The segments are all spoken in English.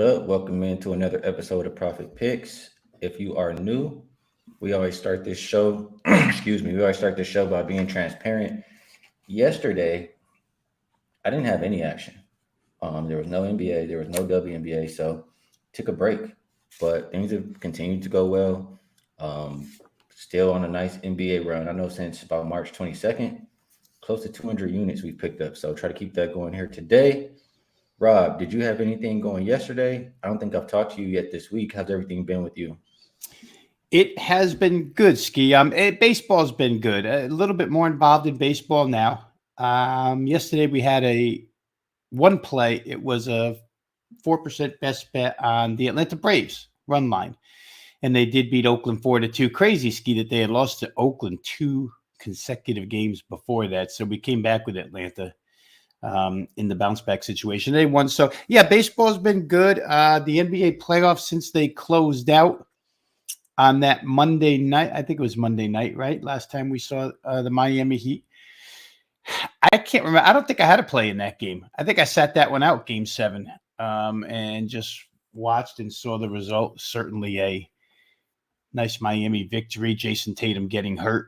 up? Welcome into another episode of Profit Picks. If you are new, we always start this show, excuse me, we always start this show by being transparent. Yesterday, I didn't have any action. There was no NBA, there was no WNBA, so took a break. But things have continued to go well. Still on a nice NBA run. I know since about March 22nd, close to 200 units we've picked up. So try to keep that going here today. Rob, did you have anything going yesterday? I don't think I've talked to you yet this week. How's everything been with you? It has been good, Skee. Baseball's been good. A little bit more involved in baseball now. Yesterday we had a one play. It was a 4% best bet on the Atlanta Braves run line, and they did beat Oakland 4-2. Crazy, Skee, that they had lost to Oakland 2 consecutive games before that. So we came back with Atlanta in the bounce back situation. They won. So yeah, baseball's been good. The NBA playoffs since they closed out on that Monday night. I think it was Monday night, right? Last time we saw the Miami Heat. I can't remember. I don't think I had a play in that game. I think I sat that one out, game 7, and just watched and saw the result. Certainly a nice Miami victory. Jason Tatum getting hurt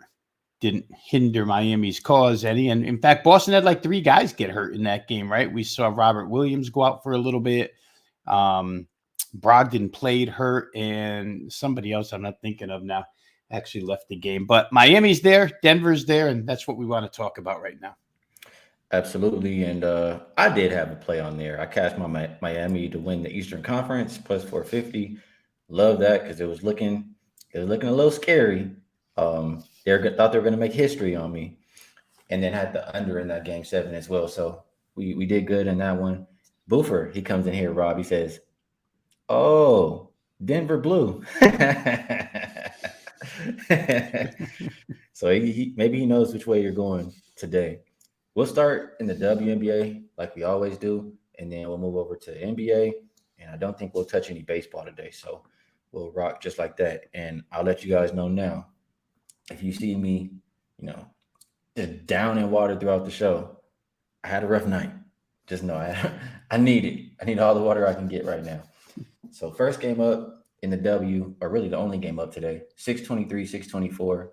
didn't hinder Miami's cause any. And in fact, Boston had like 3 guys get hurt in that game, right? We saw Robert Williams go out for a little bit. Brogdon played hurt, and somebody else I'm not thinking of now actually left the game. But Miami's there, Denver's there, and that's what we want to talk about right now. Absolutely. And I did have a play on there. I cashed my Miami to win the Eastern Conference plus 450. Love that because it was looking a little scary. Thought they were going to make history on me, and then had the under in that game 7 as well. So we did good in that one. Boofer, he comes in here, Rob. He says, "Oh, Denver Blue." So maybe he knows which way you're going today. We'll start in the WNBA like we always do, and then we'll move over to the NBA. And I don't think we'll touch any baseball today, so we'll rock just like that. And I'll let you guys know now. If you see me, just down in water throughout the show, I had a rough night. Just know I need it. I need all the water I can get right now. So first game up in the W, or really the only game up today, 623, 624.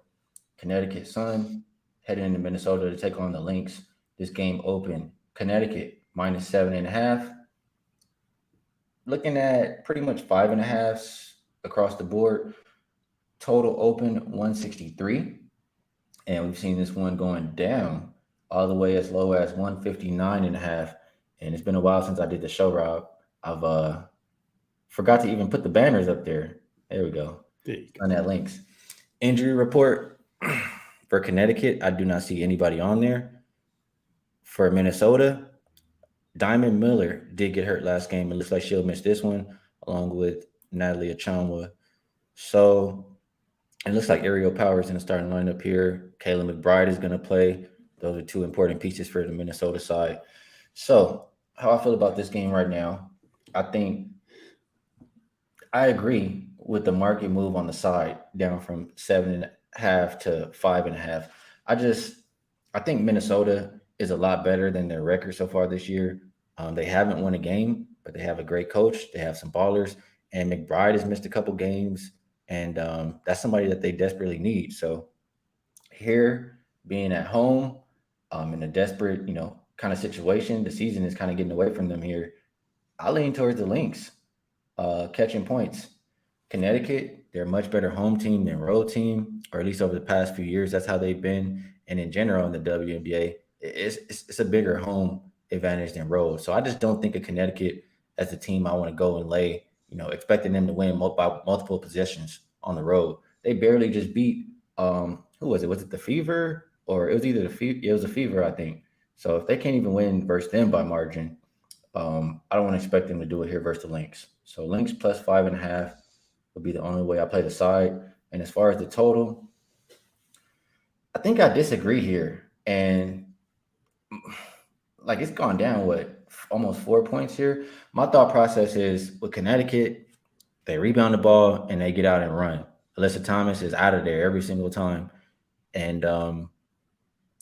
Connecticut Sun heading into Minnesota to take on the Lynx. This game open, Connecticut minus 7.5. Looking at pretty much 5.5s across the board. Total open 163. And we've seen this one going down all the way as low as 159.5. And it's been a while since I did the show, Rob. I've forgot to even put the banners up there. There we go. On that Lynx. Injury report for Connecticut, I do not see anybody on there. For Minnesota, Diamond Miller did get hurt last game. It looks like she'll miss this one, along with Natalie Achonwa. So it looks like Ariel Powers in the starting lineup here. Kayla McBride is going to play. Those are 2 important pieces for the Minnesota side. So how I feel about this game right now, I think I agree with the market move on the side down from 7.5 to 5.5. I think Minnesota is a lot better than their record so far this year. They haven't won a game, but they have a great coach. They have some ballers, and McBride has missed a couple games, and that's somebody that they desperately need. So here, being at home, in a desperate, kind of situation, the season is kind of getting away from them here. I lean towards the Lynx, catching points. Connecticut, they're a much better home team than road team, or at least over the past few years, that's how they've been. And in general, in the WNBA, it's a bigger home advantage than road. So I just don't think of Connecticut as a team I want to go and lay, expecting them to win by multiple possessions on the road. They barely just beat, who was it? Was it the Fever? Or it was either the Fever, it was the Fever, I think. So if they can't even win versus them by margin, I don't want to expect them to do it here versus the Lynx. So Lynx plus 5.5 would be the only way I play the side. And as far as the total, I think I disagree here. And like it's gone down, almost 4 points here. My thought process is with Connecticut, they rebound the ball and they get out and run. Alyssa Thomas is out of there every single time. And,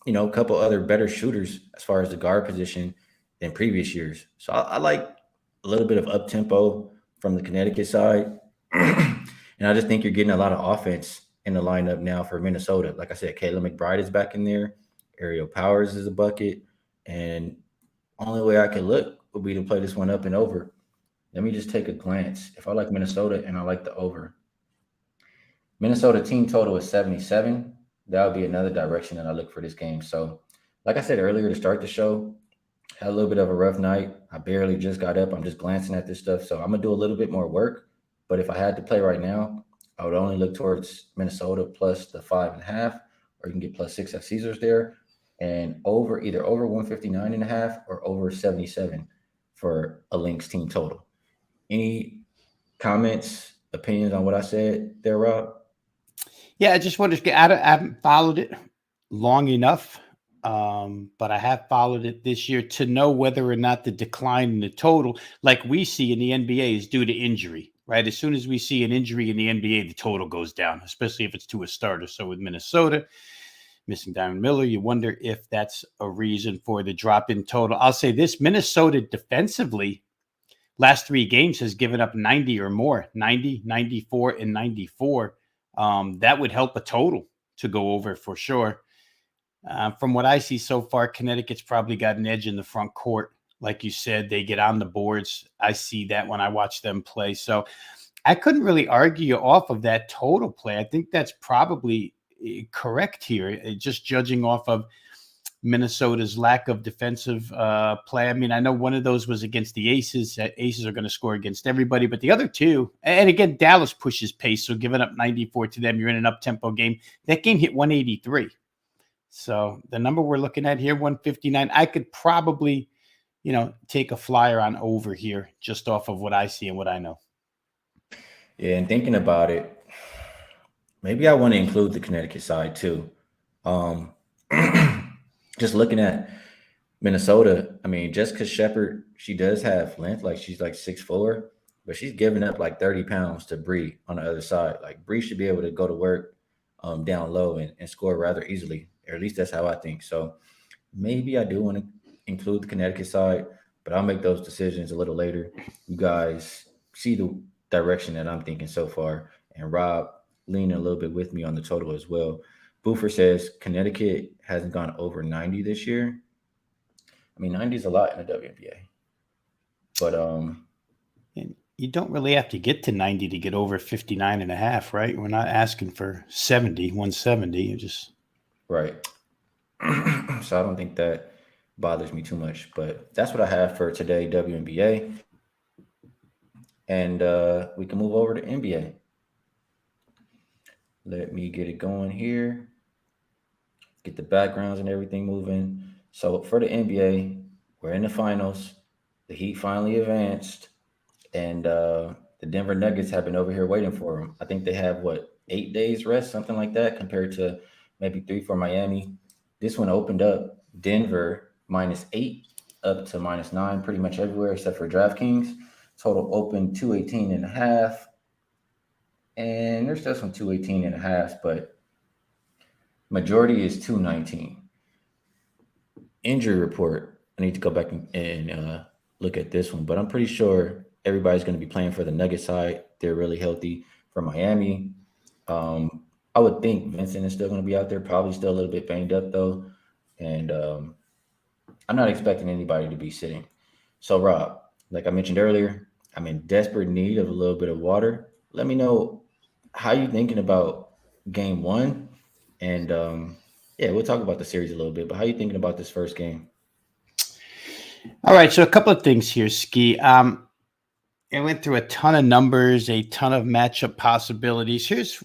a couple other better shooters as far as the guard position than previous years. So I like a little bit of up tempo from the Connecticut side, and I just think you're getting a lot of offense in the lineup now for Minnesota. Like I said, Caleb McBride is back in there. Ariel Powers is a bucket, and only way I could look would be to play this one up and over. Let me just take a glance. If I like Minnesota and I like the over, Minnesota team total is 77. That would be another direction that I look for this game. So, like I said earlier to start the show, had a little bit of a rough night. I barely just got up. I'm just glancing at this stuff. So I'm gonna do a little bit more work. But if I had to play right now, I would only look towards Minnesota plus the 5.5, or you can get plus 6 at Caesars there. And over either over 159.5 or over 77 for a Lynx team total. Any comments, opinions on what I said there, Rob? Yeah, I just wanted to get out of. I haven't followed it long enough, but I have followed it this year to know whether or not the decline in the total, like we see in the NBA, is due to injury. Right, as soon as we see an injury in the NBA, the total goes down, especially if it's to a starter. So with Minnesota missing Diamond Miller, you wonder if that's a reason for the drop in total. I'll say this: Minnesota defensively, last 3 games has given up 90 or more, 90, 94, and 94. That would help a total to go over for sure. From what I see so far, Connecticut's probably got an edge in the front court. Like you said, they get on the boards. I see that when I watch them play. So I couldn't really argue off of that total play. I think that's probably correct here, just judging off of Minnesota's lack of defensive play. I mean, I know one of those was against the Aces. Aces are going to score against everybody, but the other two, and again, Dallas pushes pace, so giving up 94 to them, you're in an up-tempo game. That game hit 183. So the number we're looking at here, 159, I could probably, take a flyer on over here just off of what I see and what I know. Yeah, and thinking about it, maybe I want to include the Connecticut side too. Um, just looking at Minnesota, I mean, just because Shepard, she does have length, like she's like 6'4", but she's giving up like 30 pounds to Bree on the other side. Like Bree should be able to go to work down low and score rather easily, or at least that's how I think. So maybe I do want to include the Connecticut side, but I'll make those decisions a little later. You guys see the direction that I'm thinking so far, and Rob leaning a little bit with me on the total as well. Boofer says Connecticut hasn't gone over 90 this year. I mean, 90 is a lot in the WNBA, but And you don't really have to get to 90 to get over 59 and a half, right? We're not asking for 70, 170. You just right. So I don't think that bothers me too much, but that's what I have for today, WNBA, and we can move over to NBA. Let me get it going here. Get the backgrounds and everything moving. So for the NBA, we're in the finals. The Heat finally advanced, and the Denver Nuggets have been over here waiting for them. I think they have 8 days rest, something like that, compared to maybe 3 for Miami. This one opened up Denver -8 up to -9, pretty much everywhere except for DraftKings. Total open 218.5, and there's still some 218.5, but majority is 219. Injury report. I need to go back and look at this one, but I'm pretty sure everybody's going to be playing for the Nugget side. They're really healthy. For Miami, I would think Vincent is still going to be out there, probably still a little bit banged up though, and I'm not expecting anybody to be sitting. So Rob, like I mentioned earlier, I'm in desperate need of a little bit of water. Let me know how you thinking about game one, and yeah, we'll talk about the series a little bit. But how you thinking about this first game? all right. So a couple of things here, Skee. I went through a ton of numbers, a ton of matchup possibilities. Here's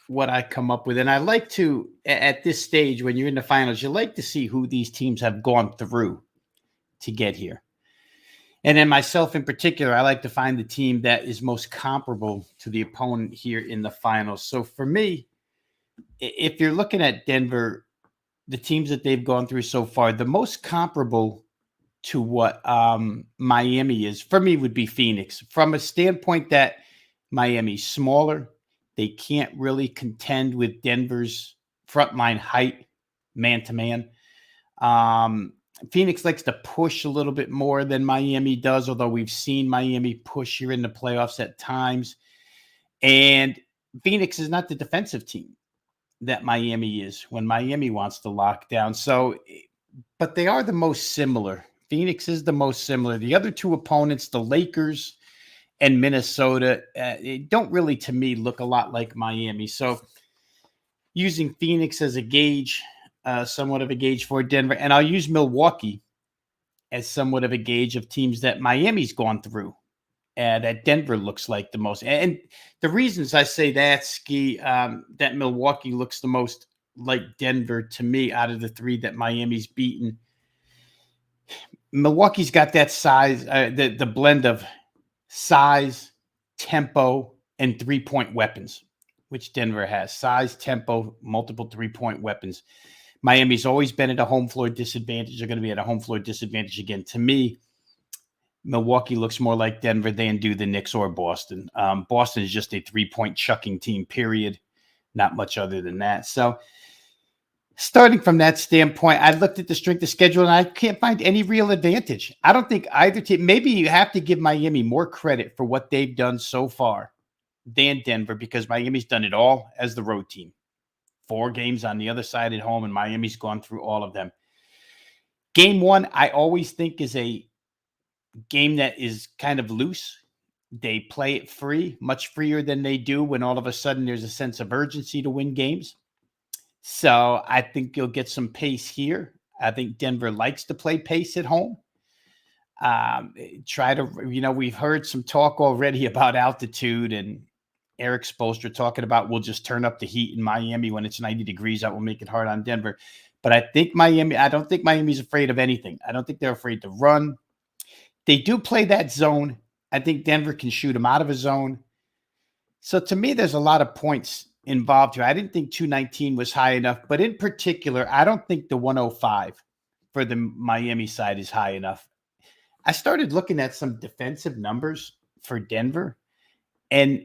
what I come up with. And I like to, at this stage, when you're in the finals, you like to see who these teams have gone through to get here. And then myself in particular, I like to find the team that is most comparable to the opponent here in the finals. So for me, if you're looking at Denver, the teams that they've gone through so far, the most comparable to what Miami is for me would be Phoenix, from a standpoint that Miami's smaller. They can't really contend with Denver's frontline height, man to man. Phoenix likes to push a little bit more than Miami does, although we've seen Miami push here in the playoffs at times. And Phoenix is not the defensive team that Miami is when Miami wants to lock down. So, but they are the most similar. Phoenix is the most similar. The other two opponents, the Lakers and Minnesota, don't really, to me, look a lot like Miami. So, using Phoenix as a gauge, somewhat of a gauge for Denver, and I'll use Milwaukee as somewhat of a gauge of teams that Miami's gone through. That Denver looks like the most. And the reasons I say that, Skee, that Milwaukee looks the most like Denver to me out of the three that Miami's beaten. Milwaukee's got that size, the blend of size, tempo, and 3-point weapons, which Denver has. Size, tempo, multiple 3-point weapons. Miami's always been at a home floor disadvantage. They're going to be at a home floor disadvantage again. To me, Milwaukee looks more like Denver than do the Knicks or Boston. Boston is just a 3-point chucking team, period. Not much other than that. So starting from that standpoint, I looked at the strength of schedule and I can't find any real advantage. I don't think either team, maybe you have to give Miami more credit for what they've done so far than Denver, because Miami's done it all as the road team. 4 games on the other side at home, and Miami's gone through all of them. Game 1, I always think, is a game that is kind of loose. They play it free, much freer than they do when all of a sudden there's a sense of urgency to win games. So I think you'll get some pace here. I think Denver likes to play pace at home. We've heard some talk already about altitude, and Eric Spoelstra talking about we'll just turn up the heat in Miami when it's 90 degrees. That will make it hard on Denver. But I don't think Miami's afraid of anything. I don't think they're afraid to run. They do play that zone. I think Denver can shoot them out of a zone. So to me, there's a lot of points involved here. I didn't think 219 was high enough, but in particular, I don't think the 105 for the Miami side is high enough. I started looking at some defensive numbers for Denver and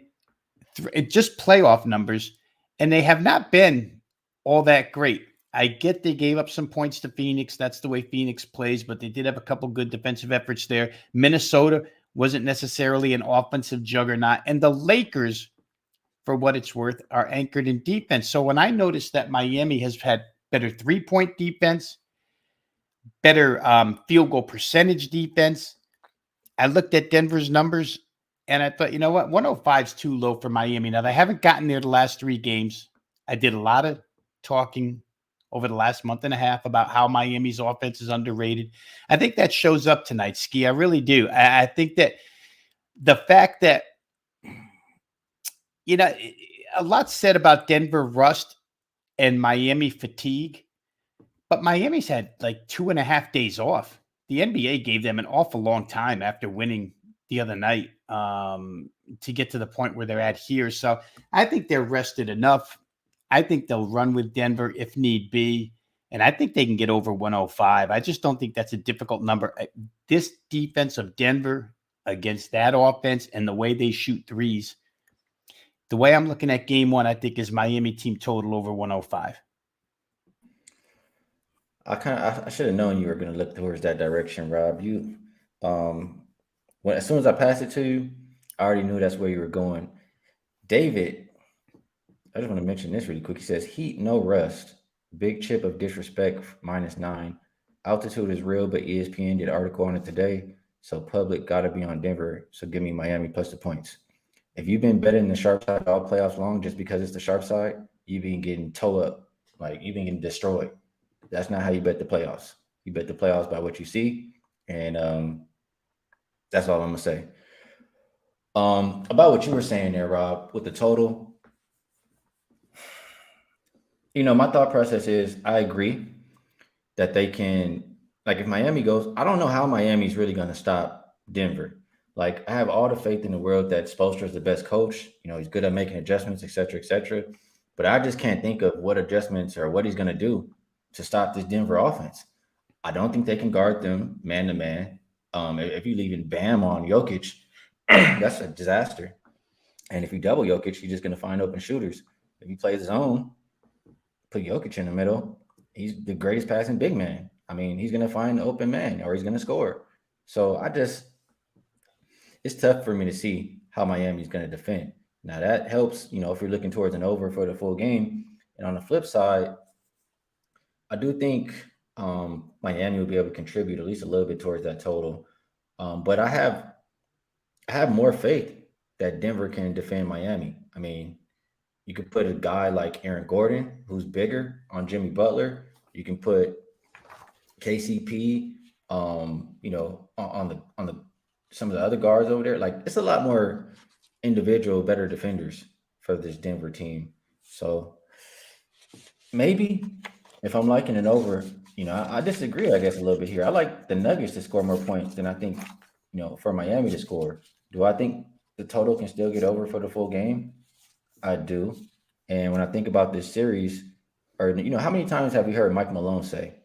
just playoff numbers, and they have not been all that great. I get they gave up some points to Phoenix. That's the way Phoenix plays, but they did have a couple good defensive efforts there. Minnesota wasn't necessarily an offensive juggernaut, and the Lakers, for what it's worth, are anchored in defense. So when I noticed that Miami has had better 3-point defense, better field goal percentage defense, I looked at Denver's numbers and I thought, you know what? 105 is too low for Miami. Now, they haven't gotten there the last 3 games. I did a lot of talking over the last month and a half about how Miami's offense is underrated. I think that shows up tonight, Skee. I really do. I think that the fact that, a lot said about Denver rust and Miami fatigue, but Miami's had like 2.5 days off. The NBA gave them an awful long time after winning the other night to get to the point where they're at here. So I think they're rested enough. I think they'll run with Denver if need be. And I think they can get over 105. I just don't think that's a difficult number. This defense of Denver against that offense and the way they shoot threes, the way I'm looking at game 1, I think is Miami team total over 105. I should have known you were going to look towards that direction, Rob. As soon as I passed it to you, I already knew that's where you were going. David, I just want to mention this really quick. He says, Heat, no rust. Big chip of disrespect, -9. Altitude is real, but ESPN did an article on it today. So public got to be on Denver. So give me Miami plus the points. If you've been betting the sharp side all playoffs long just because it's the sharp side, you've been getting towed up. Like, you've been getting destroyed. That's not how you bet the playoffs. You bet the playoffs by what you see. And that's all I'm going to say. About what you were saying there, Rob, with the total, my thought process is I agree that they can, like, if Miami goes, I don't know how Miami's really going to stop Denver. Like, I have all the faith in the world that Spoelstra is the best coach. He's good at making adjustments, et cetera, et cetera. But I just can't think of what adjustments or what he's going to do to stop this Denver offense. I don't think they can guard them man to man. If you leave Bam on Jokic, that's a disaster. And if you double Jokic, you're just going to find open shooters. If you play zone, put Jokic in the middle, he's the greatest passing big man. I mean, he's going to find the open man or he's going to score. So it's tough for me to see how Miami's going to defend. Now that helps, if you're looking towards an over for the full game. And on the flip side, I do think Miami will be able to contribute at least a little bit towards that total. But I have more faith that Denver can defend Miami. I mean, you could put a guy like Aaron Gordon, who's bigger, on Jimmy Butler. You can put KCP, on the some of the other guards over there. Like it's a lot more individual, better defenders for this Denver team. So maybe if I'm liking it over, I disagree, I guess, a little bit here. I like the Nuggets to score more points than I think, for Miami to score. Do I think the total can still get over for the full game? I do. And when I think about this series, or how many times have we heard Mike Malone say,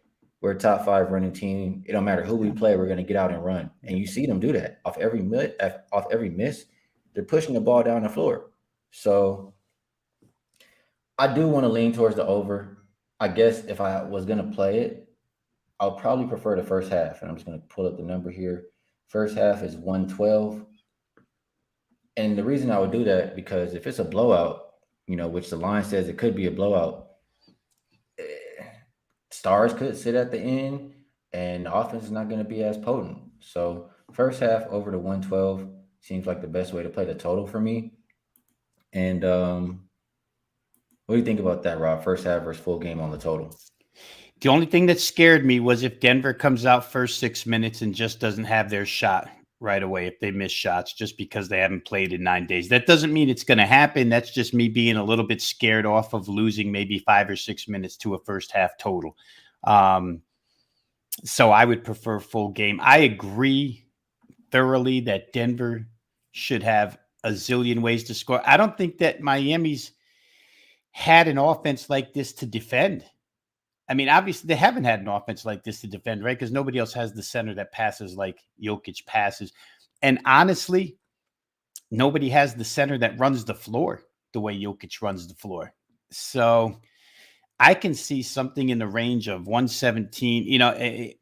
"We're a top five running team. It don't matter who we play, we're going to get out and run." And you see them do that off every miss. They're pushing the ball down the floor. So I do want to lean towards the over. I guess if I was going to play it, I'll probably prefer the first half. And I'm just going to pull up the number here. First half is 112. And the reason I would do that, because if it's a blowout, which the line says it could be a blowout, stars could sit at the end and the offense is not going to be as potent. So first half over to 112 seems like the best way to play the total for me. And what do you think about that, Rob? First half versus full game on the total. The only thing that scared me was if Denver comes out first 6 minutes and just doesn't have their shot right away, if they miss shots just because they haven't played in 9 days. That doesn't mean it's going to happen. That's just me being a little bit scared off of losing maybe 5 or 6 minutes to a first half total. So I would prefer full game. I agree thoroughly that Denver should have a zillion ways to score. I don't think that Miami's had an offense like this to defend. I mean, obviously, they haven't had an offense like this to defend, right? Because nobody else has the center that passes like Jokic passes. And honestly, nobody has the center that runs the floor the way Jokic runs the floor. So I can see something in the range of 117,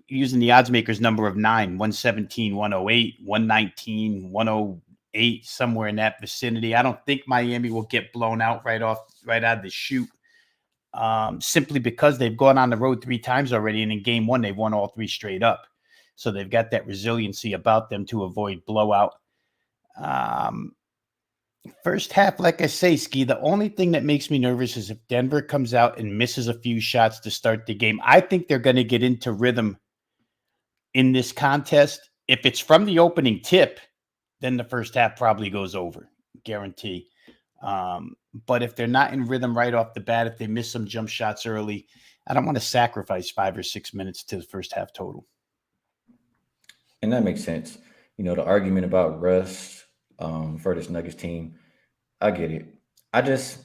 using the odds makers number of 9, 117, 108, 119, 108, somewhere in that vicinity. I don't think Miami will get blown out right out of the chute. Simply because they've gone on the road 3 times already. And in game 1, they've won all 3 straight up. So they've got that resiliency about them to avoid blowout. First half, like I say, Skee, the only thing that makes me nervous is if Denver comes out and misses a few shots to start the game. I think they're going to get into rhythm in this contest. If it's from the opening tip, then the first half probably goes over. Guarantee. But if they're not in rhythm right off the bat, if they miss some jump shots early, I don't want to sacrifice 5 or 6 minutes to the first half total. And that makes sense. The argument about rust for this Nuggets team, I get it.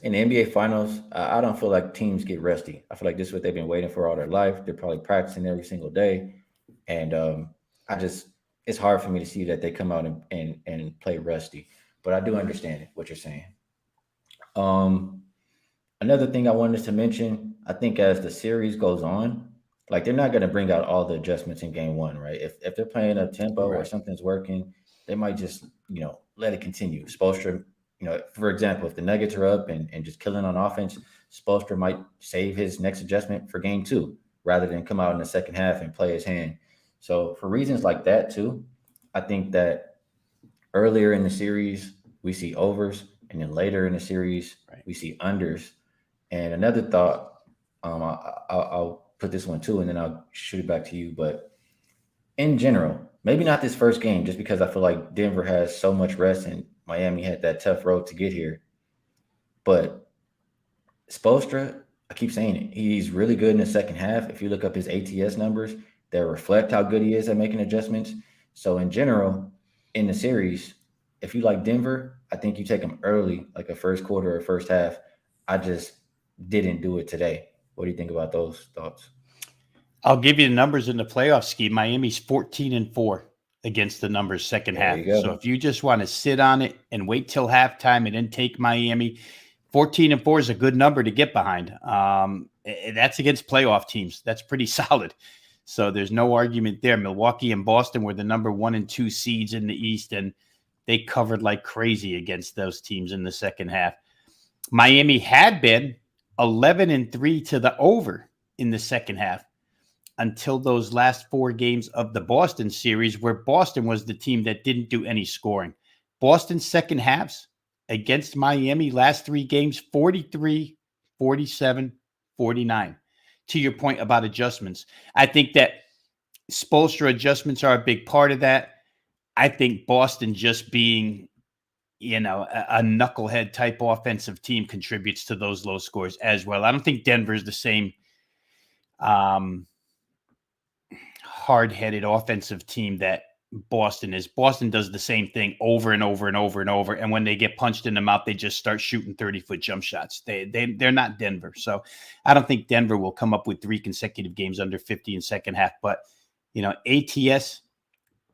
In the NBA Finals, I don't feel like teams get rusty. I feel like this is what they've been waiting for all their life. They're probably practicing every single day. And it's hard for me to see that they come out and play rusty. But I do understand what you're saying. Another thing I wanted to mention, I think as the series goes on, like they're not going to bring out all the adjustments in game 1, right? If they're playing a tempo or something's working, they might just, let it continue. Spoelstra, for example, if the Nuggets are up and just killing on offense, Spoelstra might save his next adjustment for game 2 rather than come out in the second half and play his hand. So for reasons like that too, I think that earlier in the series, we see overs. And then later in the series, we see unders. And another thought, I'll put this one too, and then I'll shoot it back to you. But in general, maybe not this first game, just because I feel like Denver has so much rest and Miami had that tough road to get here. But Spoelstra, I keep saying it, he's really good in the second half. If you look up his ATS numbers, they reflect how good he is at making adjustments. So in general, in the series, if you like Denver, I think you take them early, like a first quarter or first half. I just didn't do it today. What do you think about those thoughts? I'll give you the numbers in the playoff scheme. Miami's 14-4 against the numbers second half. So if you just want to sit on it and wait till halftime and then take Miami, 14-4 is a good number to get behind. That's against playoff teams. That's pretty solid. So there's no argument there. Milwaukee and Boston were the number 1 and 2 seeds in the East, and they covered like crazy against those teams in the second half. Miami had been 11-3 to the over in the second half until those last 4 games of the Boston series, where Boston was the team that didn't do any scoring. Boston's second halves against Miami last 3 games, 43, 47, 49. To your point about adjustments, I think that Spoelstra adjustments are a big part of that. I think Boston just being, a knucklehead type offensive team contributes to those low scores as well. I don't think Denver's the same hard-headed offensive team that Boston is. Boston does the same thing over and over and over and over. And when they get punched in the mouth, they just start shooting 30-foot jump shots. They're not Denver. So I don't think Denver will come up with 3 consecutive games under 50 in second half. But, ATS,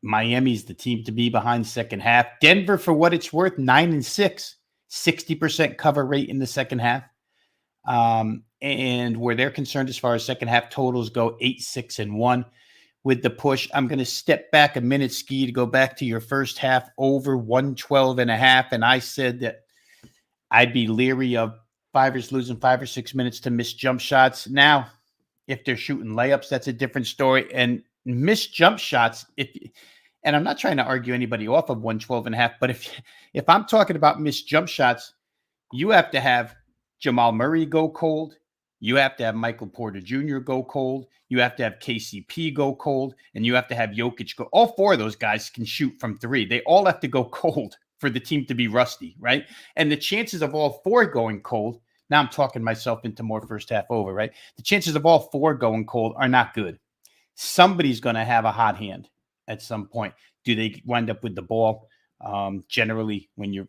Miami's the team to be behind second half. Denver, for what it's worth, 9-6, 60% cover rate in the second half. And where they're concerned as far as second half totals go, 8-6-1. With the push, I'm going to step back a minute, Skee, to go back to your first half over 112.5. And I said that I'd be leery of Fivers losing 5 or 6 minutes to miss jump shots. Now, if they're shooting layups, that's a different story. And missed jump shots, and I'm not trying to argue anybody off of 112.5, but if I'm talking about missed jump shots, you have to have Jamal Murray go cold. You have to have Michael Porter Jr. go cold. You have to have KCP go cold. And you have to have Jokic go. All 4 of those guys can shoot from 3. They all have to go cold for the team to be rusty, right? And the chances of all 4 going cold, now I'm talking myself into more first half over, right? The chances of all 4 going cold are not good. Somebody's going to have a hot hand at some point. Do they wind up with the ball? Generally, when you're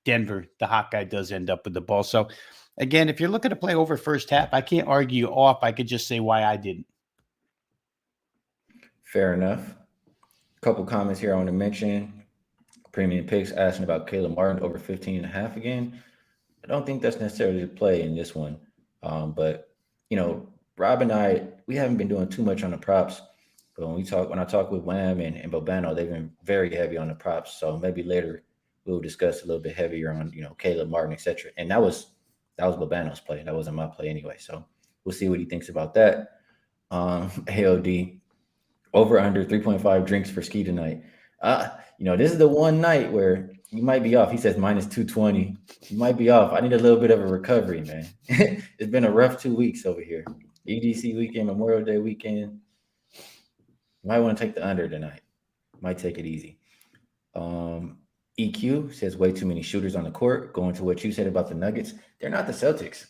Denver, the hot guy does end up with the ball. So, again, if you're looking to play over first half, I can't argue off. I could just say why I didn't. Fair enough. A couple comments here I want to mention. Premium Picks asking about Caleb Martin over 15.5 again. I don't think that's necessarily the play in this one. But, Rob and I, we haven't been doing too much on the props. But when I talk with Wham and Bobano, they've been very heavy on the props. So maybe later we'll discuss a little bit heavier on, Caleb Martin, etc. And that was Bobano's play. That wasn't my play anyway. So we'll see what he thinks about that. AOD, over under 3.5 drinks for Skee tonight. This is the one night where you might be off. He says minus 220. You might be off. I need a little bit of a recovery, man. It's been a rough 2 weeks over here. EDC weekend, Memorial Day weekend. You might want to take the under tonight. Might take it easy. EQ says way too many shooters on the court. Going to what you said about the Nuggets, they're not the Celtics.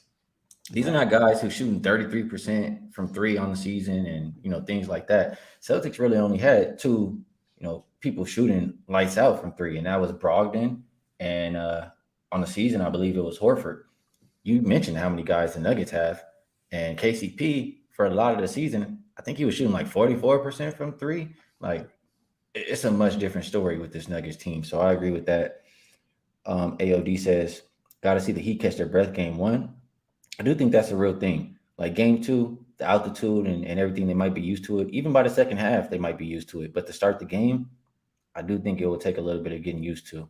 These are not guys who shooting 33% from 3 on the season and, things like that. Celtics really only had 2, people shooting lights out from 3, and that was Brogdon. And on the season, I believe it was Horford. You mentioned how many guys the Nuggets have. And KCP, for a lot of the season, I think he was shooting like 44% from 3. Like, it's a much different story with this Nuggets team. So I agree with that. AOD says, got to see the Heat catch their breath game 1. I do think that's a real thing. Like game 2, the altitude and everything, they might be used to it. Even by the second half, they might be used to it. But to start the game, I do think it will take a little bit of getting used to.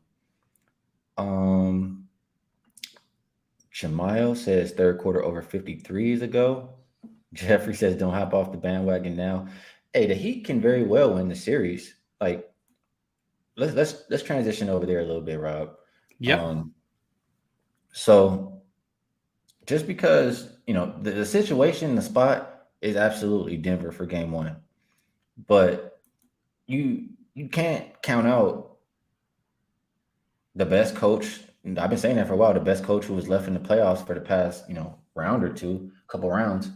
Shemayo says third quarter over 53s ago. Jeffrey says don't hop off the bandwagon now. Hey, the Heat can very well win the series. Like, let's transition over there a little bit, Rob. Yeah. So just because the situation, the spot is absolutely Denver for game 1, but you can't count out the best coach. I've been saying that for a while. The best coach who was left in the playoffs for the past round or two, couple rounds.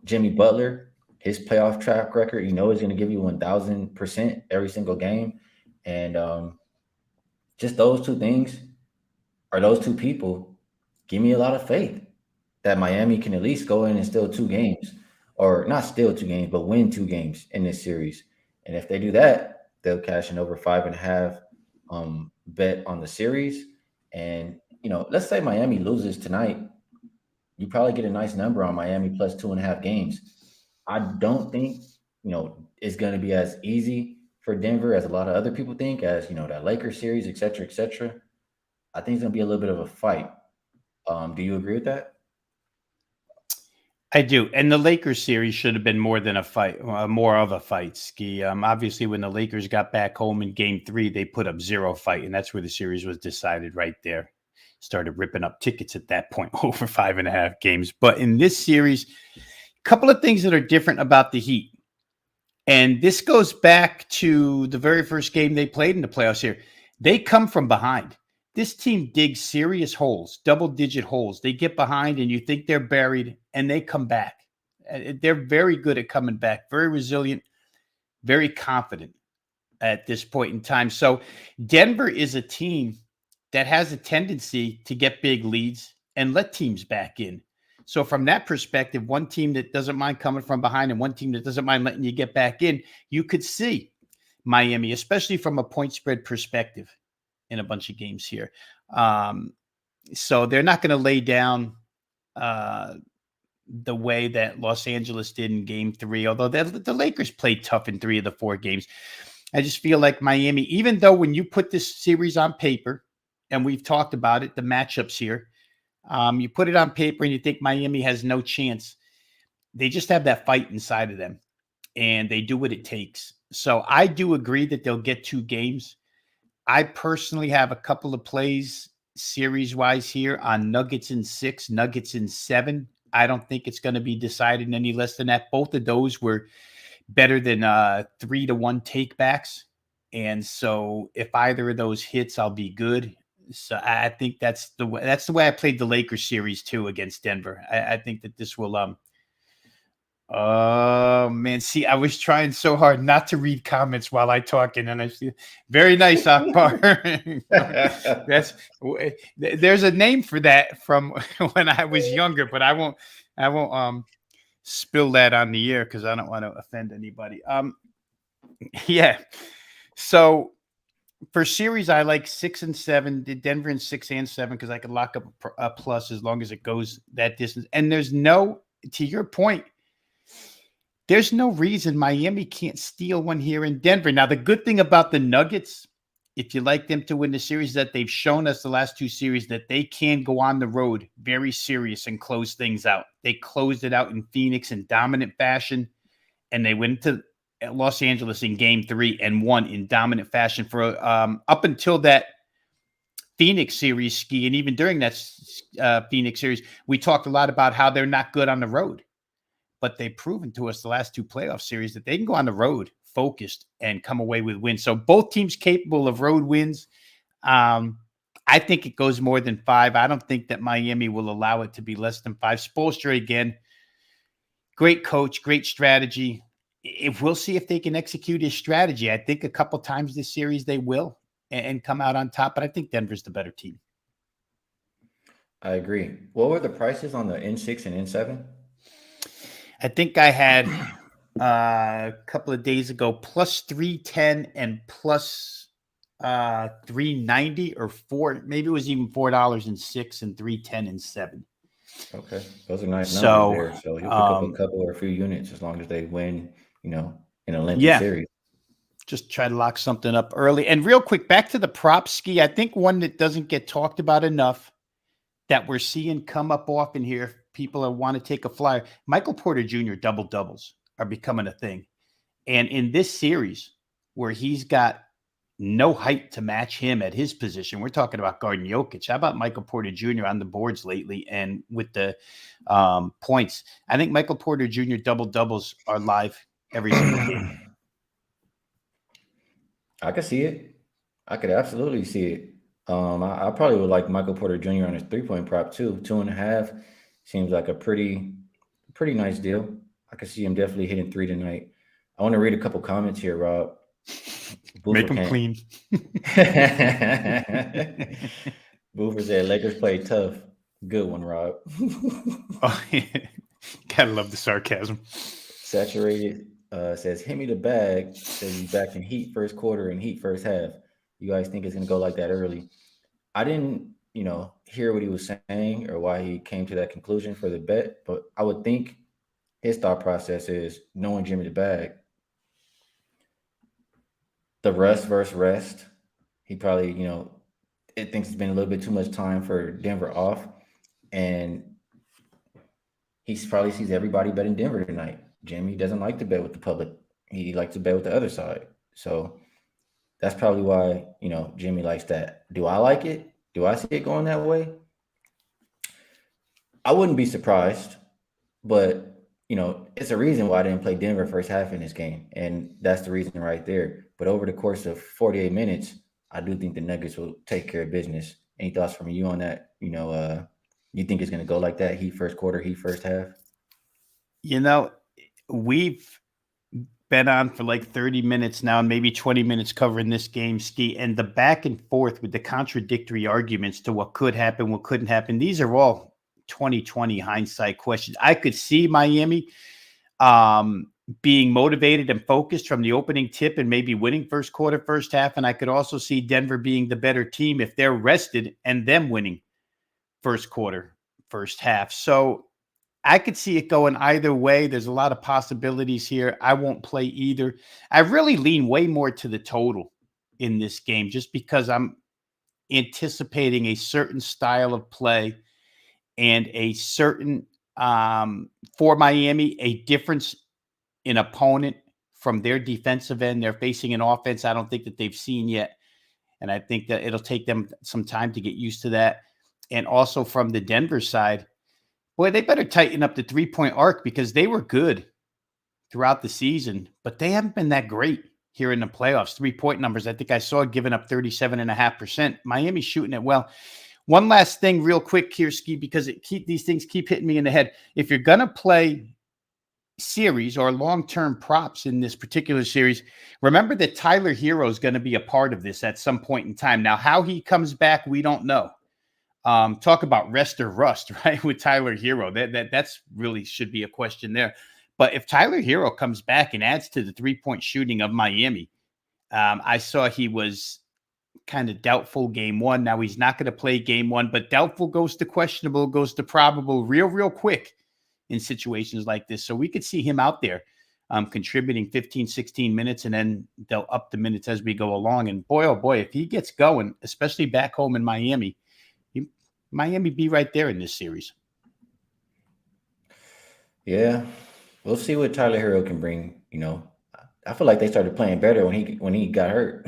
Jimmy Butler, his playoff track record, he's going to give you 1,000% every single game, and just those 2 things, or those 2 people, give me a lot of faith that Miami can at least go in and steal 2 games, or not steal 2 games, but win 2 games in this series. And if they do that, they'll cash in over 5.5 bet on the series. And let's say Miami loses tonight, you probably get a nice number on Miami plus 2.5 games. I don't think is going to be as easy for Denver as a lot of other people think, as that Lakers series, et cetera, et cetera. I think it's going to be a little bit of a fight. Do you agree with that? I do, and the Lakers series should have been more than a fight, more of a fight. Ski. Obviously, when the Lakers got back home in Game 3, they put up zero fight, and that's where the series was decided. Right there, started ripping up tickets at that point over 5.5 games. But in this series, a couple of things that are different about the Heat, and this goes back to the very first game they played in the playoffs here. They come from behind. This team digs serious holes, double-digit holes. They get behind, and you think they're buried, and they come back. They're very good at coming back, very resilient, very confident at this point in time. So Denver is a team that has a tendency to get big leads and let teams back in. So from that perspective, one team that doesn't mind coming from behind and one team that doesn't mind letting you get back in, you could see Miami, especially from a point spread perspective in a bunch of games here. So they're not going to lay down the way that Los Angeles did in Game 3, although the Lakers played tough in 3 of the 4 games. I just feel like Miami, even though when you put this series on paper, and we've talked about it, the matchups here, you put it on paper and you think Miami has no chance. They just have that fight inside of them, and they do what it takes. So I do agree that they'll get 2 games. I personally have a couple of plays series-wise here on Nuggets in 6, Nuggets in 7. I don't think it's going to be decided any less than that. Both of those were better than 3-1 takebacks. And so if either of those hits, I'll be good. So I think that's the way I played the Lakers series too against Denver. I think that this will oh man, see, I was trying so hard not to read comments while I talking, and I see very nice, Akbar. There's a name for that from when I was younger, but I won't spill that on the air because I don't want to offend anybody. Yeah. So for series, I like 6 and 7. Did Denver in 6 and 7 because I could lock up a plus as long as it goes that distance. And there's no, to your point, there's no reason Miami can't steal one here in Denver. Now, the good thing about the Nuggets, if you like them to win the series, that they've shown us the last 2 series that they can go on the road very serious and close things out. They closed it out in Phoenix in dominant fashion, and they went to Los Angeles in Game 3 and won in dominant fashion for up until that Phoenix series, Skee. And even during that Phoenix series, we talked a lot about how they're not good on the road. But they've proven to us the last 2 playoff series that they can go on the road focused and come away with wins. So both teams capable of road wins. I think it goes more than 5. I don't think that Miami will allow it to be less than 5. Spoelstra, again, great coach, great strategy. If we'll see if they can execute his strategy. I think a couple times this series they will and come out on top. But I think Denver's the better team. I agree. What were the prices on the N6 and N7? I think I had a couple of days ago plus 310 and plus 390 or 4. Maybe it was even $4.06 and 310 and 7. Okay, those are nice numbers there. So he'll pick up a couple or a few units as long as they win, in a lengthy series. Just try to lock something up early. And real quick, back to the prop, Skee. I think one that doesn't get talked about enough that we're seeing come up often here. People want to take a flyer. Michael Porter Jr. double-doubles are becoming a thing. And in this series where he's got no height to match him at his position, we're talking about guarding Jokic. How about Michael Porter Jr. on the boards lately and with the points? I think Michael Porter Jr. double-doubles are live every single game. I could see it. I could absolutely see it. I probably would like Michael Porter Jr. on his 3-point prop too. 2.5 seems like a pretty nice deal. I could see him definitely hitting 3 tonight. I want to read a couple comments here, Rob. Make them clean. Boofer said Lakers play tough. Good one, Rob. Oh, yeah. Gotta love the sarcasm. Saturated says, hit me the bag. Says he's back in Heat first quarter and Heat first half. You guys think it's going to go like that early? I didn't, hear what he was saying or why he came to that conclusion for the bet, but I would think his thought process is knowing Jimmy the bag. the rust versus rest. He probably, it thinks it's been a little bit too much time for Denver off, and he probably sees everybody betting Denver tonight. Jimmy doesn't like to bet with the public; he likes to bet with the other side. So that's probably why Jimmy likes that. Do I like it? Do I see it going that way? I wouldn't be surprised, but it's a reason why I didn't play Denver first half in this game, and that's the reason right there. But over the course of 48 minutes, I do think the Nuggets will take care of business. Any thoughts from you on that? You think it's going to go like that? Heat first quarter, Heat first half. We've been on for like 30 minutes now, and maybe 20 minutes covering this game, Skee, and the back and forth with the contradictory arguments to what could happen, what couldn't happen. These are all 2020 hindsight questions. I could see Miami being motivated and focused from the opening tip and maybe winning first quarter, first half. And I could also see Denver being the better team if they're rested and them winning first quarter, first half. So I could see it going either way. There's a lot of possibilities here. I won't play either. I really lean way more to the total in this game just because I'm anticipating a certain style of play and a certain, for Miami, a difference in opponent from their defensive end. They're facing an offense I don't think that they've seen yet. And I think that it'll take them some time to get used to that. And also from the Denver side, boy, they better tighten up the three-point arc because they were good throughout the season, but they haven't been that great here in the playoffs. Three-point numbers, I think I saw giving up 37.5%. Miami's shooting it well. One last thing real quick here, Skee, because these things keep hitting me in the head. If you're going to play series or long-term props in this particular series, remember that Tyler Hero is going to be a part of this at some point in time. Now, how he comes back, we don't know. Talk about rest or rust, right? With Tyler Hero, that's really should be a question there. But if Tyler Hero comes back and adds to the three-point shooting of Miami, I saw he was kind of doubtful game one. Now he's not going to play game one, but doubtful goes to questionable, goes to probable real quick in situations like this. So we could see him out there contributing 15, 16 minutes, and then they'll up the minutes as we go along. And boy, oh boy, if he gets going, especially back home in Miami, Miami be right there in this series. Yeah, we'll see what Tyler Hero can bring. I feel like they started playing better when he got hurt,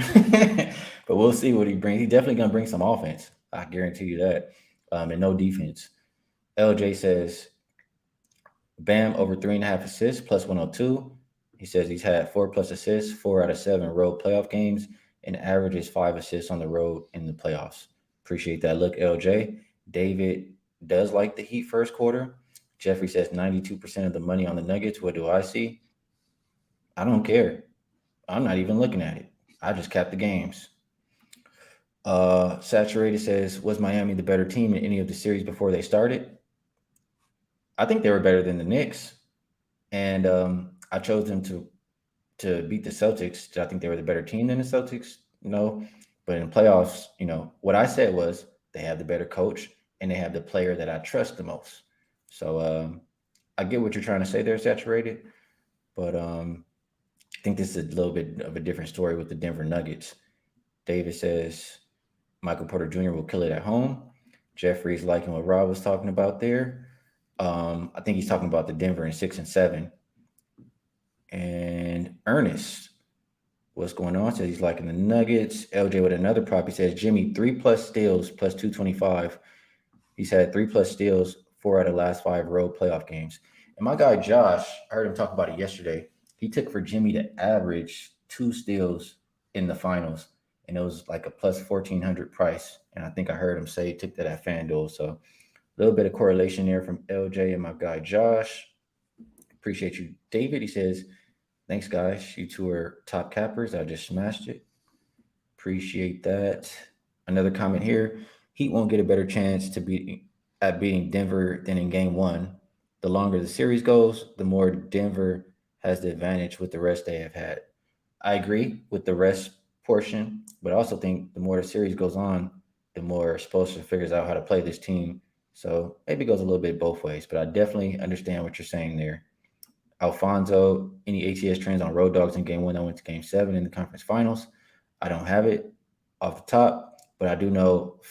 but we'll see what he brings. He's definitely gonna bring some offense. I guarantee you that, and no defense. LJ says Bam over 3.5 assists plus 102. He says he's had 4+ assists, 4 out of 7 road playoff games, and averages 5 assists on the road in the playoffs. Appreciate that look, LJ. David does like the Heat first quarter. Jeffrey says 92% of the money on the Nuggets. What do I see? I don't care. I'm not even looking at it. I just capped the games. Saturated says, was Miami the better team in any of the series before they started? I think they were better than the Knicks. And I chose them to beat the Celtics. Did I think they were the better team than the Celtics? No. But in playoffs, what I said was they have the better coach and they have the player that I trust the most. So I get what you're trying to say there, Saturated. But I think this is a little bit of a different story with the Denver Nuggets. David says Michael Porter Jr. will kill it at home. Jeffrey's liking what Rob was talking about there. I think he's talking about the Denver in 6 and 7. And Ernest, what's going on? Says he's liking the Nuggets. LJ with another prop. He says Jimmy 3+ steals plus 225. He's had 3+ steals 4 out of the last 5 road playoff games. And my guy Josh, I heard him talk about it yesterday. He took for Jimmy to average 2 steals in the finals, and it was like a plus 1,400 price. And I think I heard him say he took that at FanDuel. So a little bit of correlation there from LJ and my guy Josh. Appreciate you, David. He says, thanks, guys. You two are top cappers. I just smashed it. Appreciate that. Another comment here. Heat won't get a better chance to beating Denver than in game one. The longer the series goes, the more Denver has the advantage with the rest they have had. I agree with the rest portion, but I also think the more the series goes on, the more Spoelstra figures out how to play this team. So maybe it goes a little bit both ways, but I definitely understand what you're saying there. Alfonso, any ATS trends on road dogs in game one that went to game 7 in the conference finals? I don't have it off the top, but I do know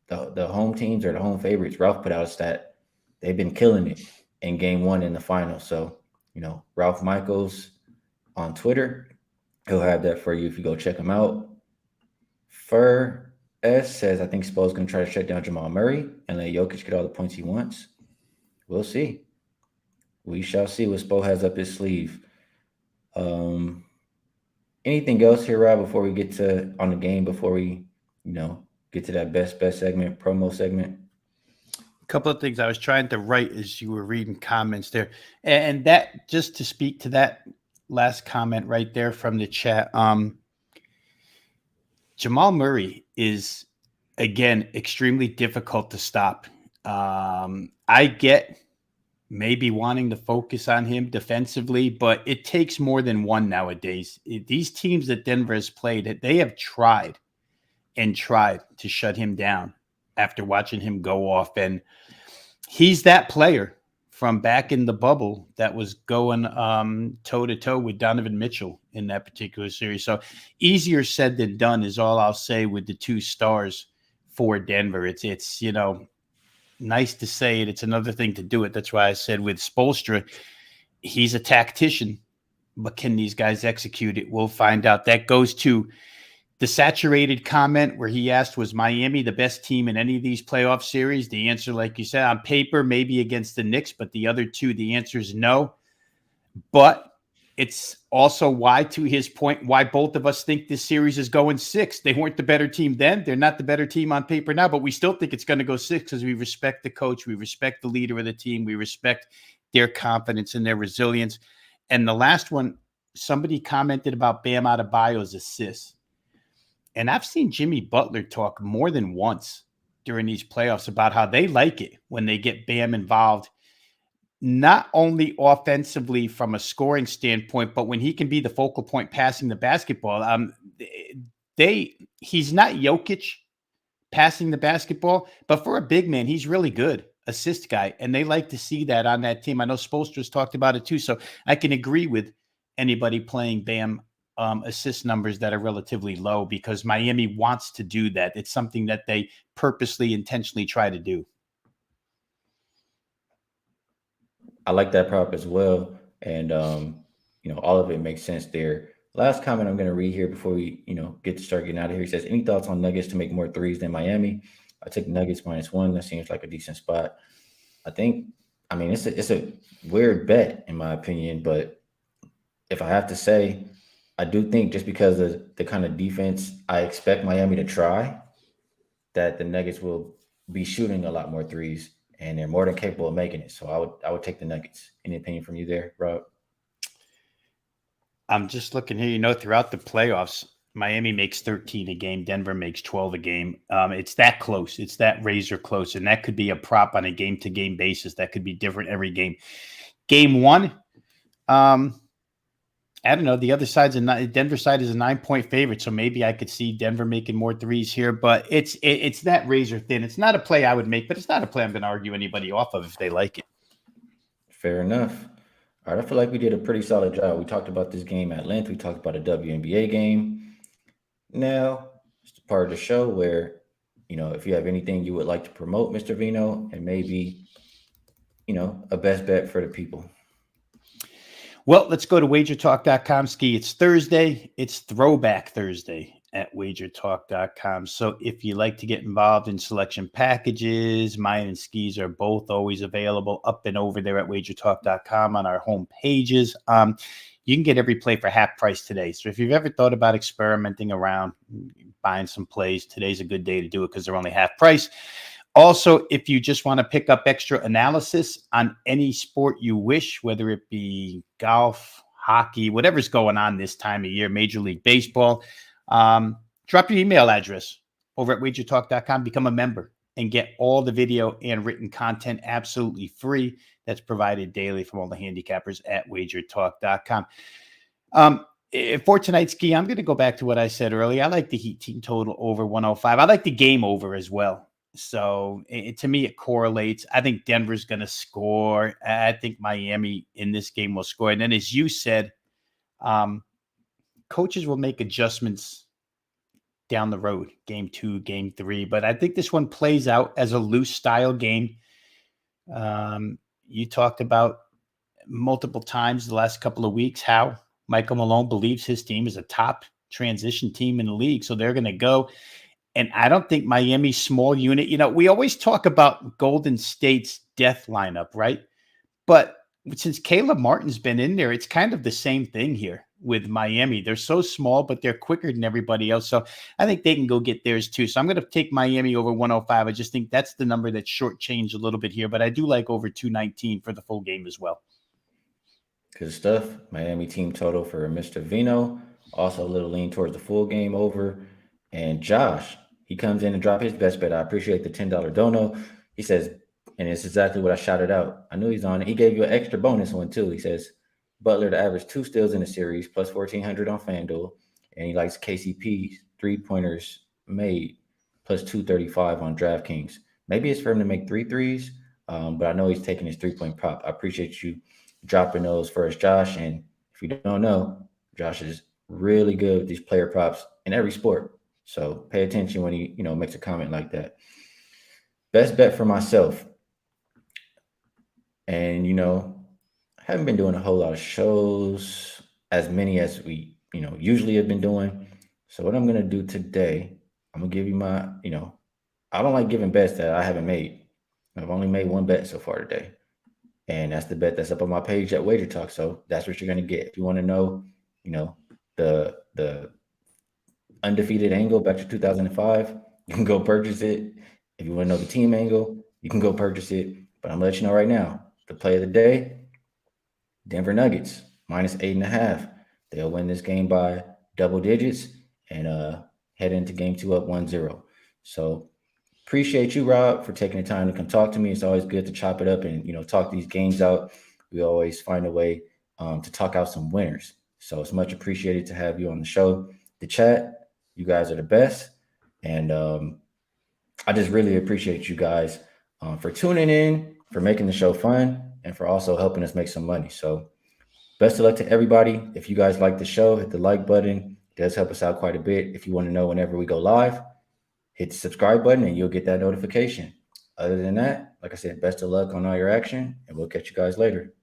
the home teams or the home favorites. Ralph put out a stat. They've been killing it in game one in the final. So, Ralph Michaels on Twitter, he'll have that for you if you go check him out. Fur S says, I think Spo's going to try to shut down Jamal Murray and let Jokic get all the points he wants. We'll see. We shall see what Spo has up his sleeve. Anything else here, Rob, before we get to on the game, before we, get to that best segment, promo segment? A couple of things I was trying to write as you were reading comments there. And that, just to speak to that last comment right there from the chat, Jamal Murray is, again, extremely difficult to stop. I get maybe wanting to focus on him defensively, but it takes more than one nowadays. These teams that Denver has played, they have tried and tried to shut him down after watching him go off. And he's that player from back in the bubble that was going toe-to-toe with Donovan Mitchell in that particular series. So easier said than done is all I'll say with the two stars for Denver. It's nice to say it. It's another thing to do it. That's why I said with Spoelstra, he's a tactician, but can these guys execute it? We'll find out. That goes to the saturated comment where he asked, was Miami the best team in any of these playoff series? The answer, like you said, on paper, maybe against the Knicks, but the other two, the answer is no. But it's also why, to his point, why both of us think this series is going 6. They weren't the better team then. They're not the better team on paper now, but we still think it's going to go 6 because we respect the coach. We respect the leader of the team. We respect their confidence and their resilience. And the last one, somebody commented about Bam Adebayo's assists. And I've seen Jimmy Butler talk more than once during these playoffs about how they like it when they get Bam involved, not only offensively from a scoring standpoint, but when he can be the focal point passing the basketball. He's not Jokic passing the basketball, but for a big man, he's really good assist guy. And they like to see that on that team. I know Spoelstra's talked about it too. So I can agree with anybody playing Bam assist numbers that are relatively low because Miami wants to do that. It's something that they purposely, intentionally try to do. I like that prop as well. And, all of it makes sense there. Last comment I'm going to read here before we, get to start getting out of here. He says, any thoughts on Nuggets to make more threes than Miami? I take Nuggets -1. That seems like a decent spot. It's a weird bet in my opinion, but if I have to say, I do think just because of the kind of defense I expect Miami to try, that the Nuggets will be shooting a lot more threes. And they're more than capable of making it. So I would take the Nuggets. Any opinion from you there, Rob? I'm just looking here. Throughout the playoffs, Miami makes 13 a game. Denver makes 12 a game. It's that close. It's that razor close. And that could be a prop on a game-to-game basis. That could be different every game. Game one, I don't know. The other side's Denver side is a 9-point favorite, so maybe I could see Denver making more threes here. But it's that razor thin. It's not a play I would make, but it's not a play I'm going to argue anybody off of if they like it. Fair enough. All right, I feel like we did a pretty solid job. We talked about this game at length. We talked about a WNBA game. Now it's part of the show where, if you have anything you would like to promote, Mr. Veno, and maybe, a best bet for the people. Well, let's go to wagertalk.com, Skee. It's Thursday. It's Throwback Thursday at wagertalk.com. So if you like to get involved in selection packages, mine and Skee's are both always available up and over there at wagertalk.com on our home pages. You can get every play for half price today. So if you've ever thought about experimenting around, buying some plays, today's a good day to do it because they're only half price. Also, if you just want to pick up extra analysis on any sport you wish, whether it be golf, hockey, whatever's going on this time of year, Major League Baseball, drop your email address over at wagertalk.com, become a member, and get all the video and written content absolutely free that's provided daily from all the handicappers at wagertalk.com. For tonight's Skee, I'm going to go back to what I said earlier. I like the Heat team total over 105. I like the game over as well. So to me, it correlates. I think Denver's going to score. I think Miami in this game will score. And then, as you said, coaches will make adjustments down the road, game 2, game 3. But I think this one plays out as a loose style game. You talked about multiple times the last couple of weeks how Michael Malone believes his team is a top transition team in the league. So they're going to go. And I don't think Miami's small unit, we always talk about Golden State's death lineup, right? But since Caleb Martin's been in there, it's kind of the same thing here with Miami. They're so small, but they're quicker than everybody else. So I think they can go get theirs too. So I'm going to take Miami over 105. I just think that's the number that's shortchanged a little bit here, but I do like over 219 for the full game as well. Good stuff. Miami team total for Mr. Veno. Also a little lean towards the full game over. And Josh, he comes in and drop his best bet. I appreciate the $10 dono. He says, and it's exactly what I shouted out. I knew he's on it. He gave you an extra bonus one too. He says Butler to average 2 steals in the series, plus 1,400 on FanDuel. And he likes KCP 3-pointers made, plus 235 on DraftKings. Maybe it's for him to make 3 threes, but I know he's taking his 3-point prop. I appreciate you dropping those first, Josh. And if you don't know, Josh is really good with these player props in every sport. So pay attention when he, makes a comment like that. Best bet for myself. And, I haven't been doing a whole lot of shows, as many as we, usually have been doing. So what I'm going to do today, I'm going to give you my, I don't like giving bets that I haven't made. I've only made one bet so far today. And that's the bet that's up on my page at Wager Talk. So that's what you're going to get. If you want to know, the undefeated angle back to 2005, you can go purchase it. If you want to know the team angle, you can go purchase it. But I'm going to let you know right now, the play of the day, Denver Nuggets, minus 8.5. They'll win this game by double digits and head into game 2 up 1-0. So appreciate you, Rob, for taking the time to come talk to me. It's always good to chop it up and, talk these games out. We always find a way to talk out some winners. So it's much appreciated to have you on the show. The chat, you guys are the best. And I just really appreciate you guys for tuning in, for making the show fun, and for also helping us make some money. So best of luck to everybody. If you guys like the show, hit the like button. It does help us out quite a bit. If you want to know whenever we go live, hit the subscribe button and you'll get that notification. Other than that, like I said, best of luck on all your action, and we'll catch you guys later.